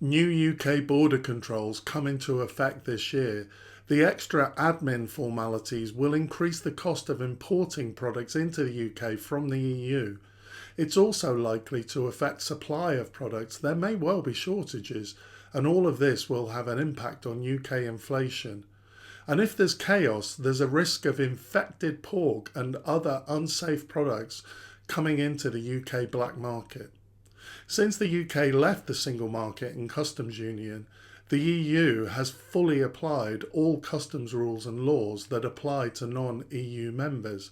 new UK border controls come into effect this year, the extra admin formalities will increase the cost of importing products into the UK from the EU. It's also likely to affect supply of products. There may well be shortages, and all of this will have an impact on UK inflation. And if there's chaos, there's a risk of infected pork and other unsafe products coming into the UK black market. Since the UK left the single market and customs union, the EU has fully applied all customs rules and laws that apply to non-EU members.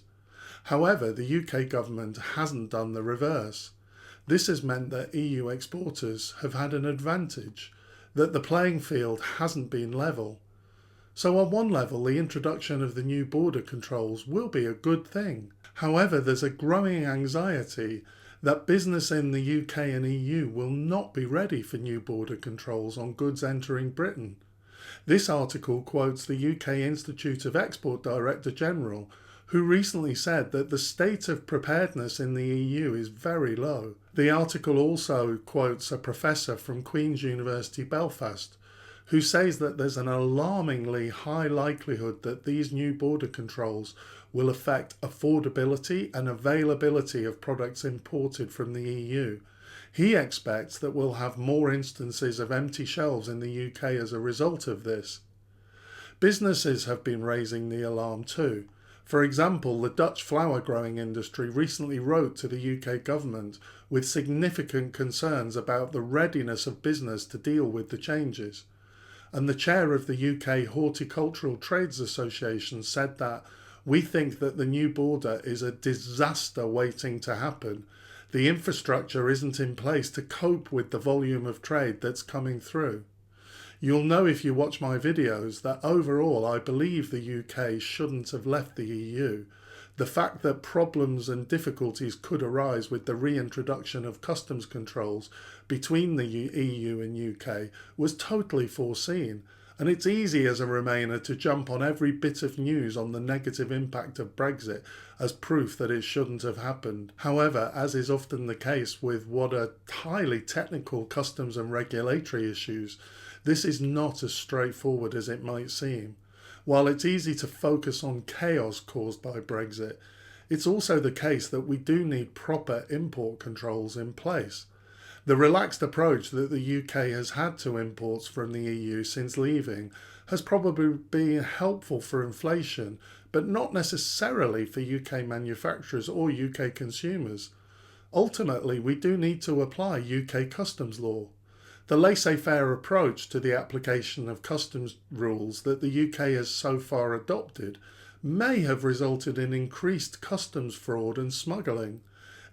However, the UK government hasn't done the reverse. This has meant that EU exporters have had an advantage, that the playing field hasn't been level. So on one level, the introduction of the new border controls will be a good thing. However, there's a growing anxiety that business in the UK and EU will not be ready for new border controls on goods entering Britain. This article quotes the UK Institute of Export Director General, who recently said that the state of preparedness in the EU is very low. The article also quotes a professor from Queen's University Belfast, who says that there's an alarmingly high likelihood that these new border controls will affect affordability and availability of products imported from the EU. He expects that we'll have more instances of empty shelves in the UK as a result of this. Businesses have been raising the alarm too. For example, the Dutch flower growing industry recently wrote to the UK government with significant concerns about the readiness of business to deal with the changes. And the chair of the UK Horticultural Trades Association said that we think that the new border is a disaster waiting to happen. The infrastructure isn't in place to cope with the volume of trade that's coming through. You'll know if you watch my videos that overall I believe the UK shouldn't have left the EU. The fact that problems and difficulties could arise with the reintroduction of customs controls between the EU and UK was totally foreseen, and it's easy as a Remainer to jump on every bit of news on the negative impact of Brexit as proof that it shouldn't have happened. However, as is often the case with what are highly technical customs and regulatory issues, this is not as straightforward as it might seem. While it's easy to focus on chaos caused by Brexit, it's also the case that we do need proper import controls in place. The relaxed approach that the UK has had to imports from the EU since leaving has probably been helpful for inflation, but not necessarily for UK manufacturers or UK consumers. Ultimately, we do need to apply UK customs law. The laissez-faire approach to the application of customs rules that the UK has so far adopted may have resulted in increased customs fraud and smuggling.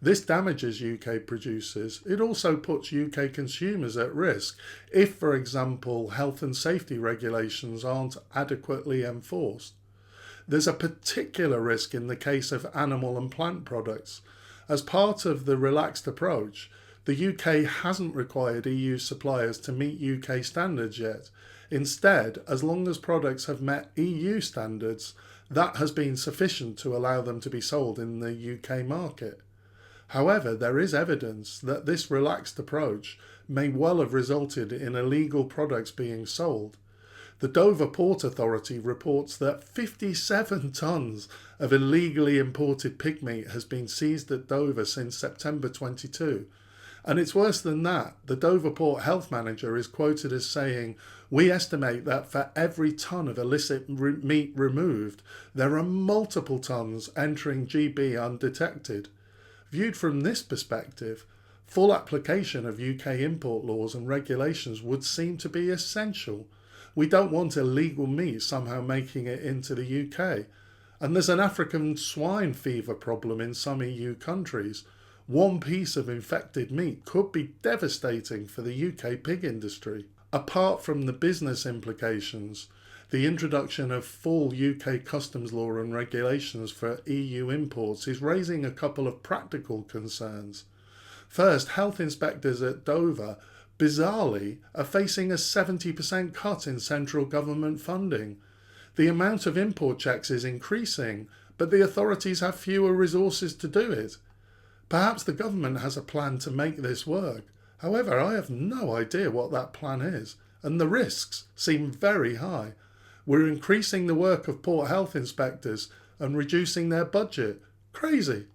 This damages UK producers. It also puts UK consumers at risk if, for example, health and safety regulations aren't adequately enforced. There's a particular risk in the case of animal and plant products. As part of the relaxed approach, the UK hasn't required EU suppliers to meet UK standards yet. Instead, as long as products have met EU standards, that has been sufficient to allow them to be sold in the UK market. However, there is evidence that this relaxed approach may well have resulted in illegal products being sold. The Dover Port Authority reports that 57 tonnes of illegally imported pig meat has been seized at Dover since September 22. And it's worse than that. The Dover Port Health Manager is quoted as saying, "We estimate that for every tonne of illicit meat removed, there are multiple tonnes entering GB undetected." Viewed from this perspective, full application of UK import laws and regulations would seem to be essential. We don't want illegal meat somehow making it into the UK. And there's an African swine fever problem in some EU countries. One piece of infected meat could be devastating for the UK pig industry. Apart from the business implications, the introduction of full UK customs law and regulations for EU imports is raising a couple of practical concerns. First, health inspectors at Dover, bizarrely, are facing a 70% cut in central government funding. The amount of import checks is increasing, but the authorities have fewer resources to do it. Perhaps the government has a plan to make this work. However, I have no idea what that plan is, and the risks seem very high. We're increasing the work of port health inspectors and reducing their budget. Crazy.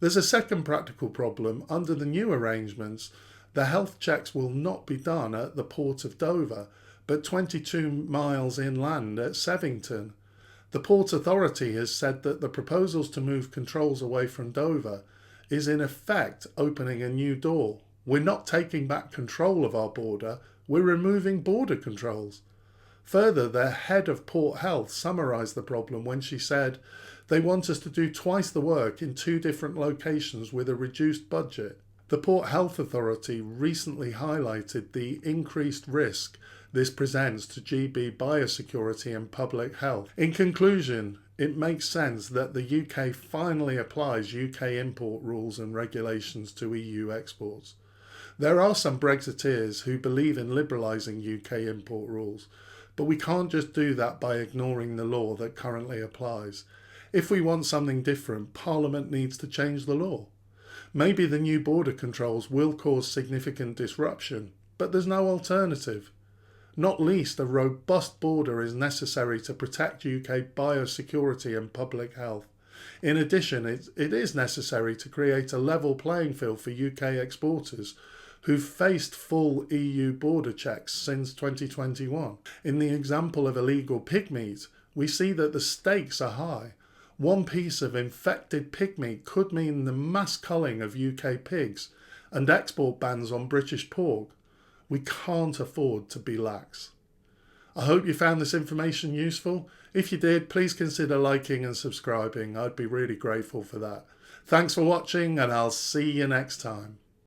There's a second practical problem. Under the new arrangements, the health checks will not be done at the port of Dover, but 22 miles inland at Sevington. The Port Authority has said that the proposals to move controls away from Dover is in effect opening a new door. We're not taking back control of our border, we're removing border controls. Further, the head of Port Health summarised the problem when she said, "They want us to do twice the work in 2 different locations with a reduced budget." The Port Health Authority recently highlighted the increased risk this presents to GB biosecurity and public health. In conclusion, it makes sense that the UK finally applies UK import rules and regulations to EU exports. There are some Brexiteers who believe in liberalising UK import rules, but we can't just do that by ignoring the law that currently applies. If we want something different, Parliament needs to change the law. Maybe the new border controls will cause significant disruption, but there's no alternative. Not least, a robust border is necessary to protect UK biosecurity and public health. In addition, it is necessary to create a level playing field for UK exporters who've faced full EU border checks since 2021. In the example of illegal pig meat, we see that the stakes are high. One piece of infected pig meat could mean the mass culling of UK pigs and export bans on British pork. We can't afford to be lax. I hope you found this information useful. If you did, please consider liking and subscribing. I'd be really grateful for that. Thanks for watching, and I'll see you next time.